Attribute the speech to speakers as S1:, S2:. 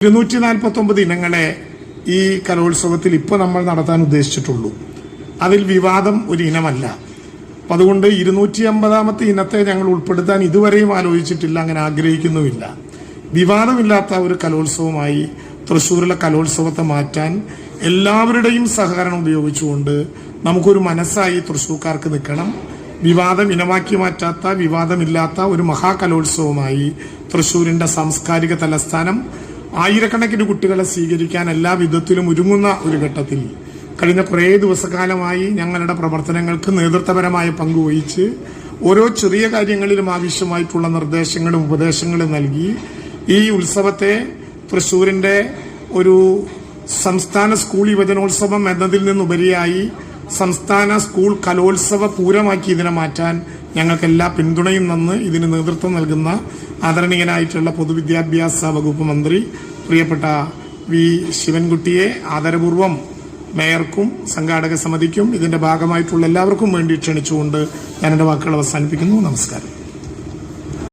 S1: 249 ഇനങ്ങളെ ഈ കലോത്സവത്തിൽ ഇപ്പോൾ നമ്മൾ നടത്താൻ ഉദ്ദേശിച്ചിട്ടുള്ളൂ. അതിൽ വിവാദം ഒരു ഇനമല്ല. അപ്പം അതുകൊണ്ട് 250ാമത്തെ ഇനത്തെ ഞങ്ങൾ ഉൾപ്പെടുത്താൻ ഇതുവരെയും ആലോചിച്ചിട്ടില്ല, അങ്ങനെ ആഗ്രഹിക്കുന്നുമില്ല. വിവാദമില്ലാത്ത ഒരു കലോത്സവമായി തൃശ്ശൂരിലെ കലോത്സവത്തെ മാറ്റാൻ എല്ലാവരുടെയും സഹകരണം ഉപയോഗിച്ചുകൊണ്ട് നമുക്കൊരു മനസ്സായി തൃശ്ശൂർക്കാർക്ക് നിൽക്കണം. വിവാദം ഇനമാക്കി മാറ്റാത്ത, വിവാദമില്ലാത്ത ഒരു മഹാകലോത്സവമായി തൃശ്ശൂരിന്റെ സാംസ്കാരിക തലസ്ഥാനം ആയിരക്കണക്കിന് കുട്ടികളെ സ്വീകരിക്കാൻ എല്ലാ വിധത്തിലും ഒരുങ്ങുന്ന ഒരു ഘട്ടത്തിൽ കഴിഞ്ഞ കുറേ ദിവസക്കാലമായി ഞങ്ങളുടെ പ്രവർത്തനങ്ങൾക്ക് നേതൃത്വപരമായ പങ്കുവഹിച്ച് ഓരോ ചെറിയ കാര്യങ്ങളിലും ആവശ്യമായിട്ടുള്ള നിർദ്ദേശങ്ങളും ഉപദേശങ്ങളും നൽകി ഈ ഉത്സവത്തെ തൃശ്ശൂരിന്റെ ഒരു സംസ്ഥാന സ്കൂൾ യുവജനോത്സവം എന്നതിൽ നിന്നുപരിയായി സംസ്ഥാന സ്കൂൾ കലോത്സവ പൂരമാക്കി ഇതിനെ മാറ്റാൻ ഞങ്ങൾക്ക് എല്ലാ പിന്തുണയും തന്ന് ഇതിന് നേതൃത്വം നൽകുന്ന ആദരണീയനായിട്ടുള്ള പൊതുവിദ്യാഭ്യാസ വകുപ്പ് മന്ത്രി പ്രിയപ്പെട്ട വി ശിവൻകുട്ടിയെ ആദരപൂർവ്വം മേയർക്കും സംഘാടക സമിതിക്കും ഇതിന്റെ ഭാഗമായിട്ടുള്ള എല്ലാവർക്കും വേണ്ടി ക്ഷണിച്ചുകൊണ്ട് ഞാൻ എൻ്റെ വാക്കുകൾ അവസാനിപ്പിക്കുന്നു. നമസ്കാരം.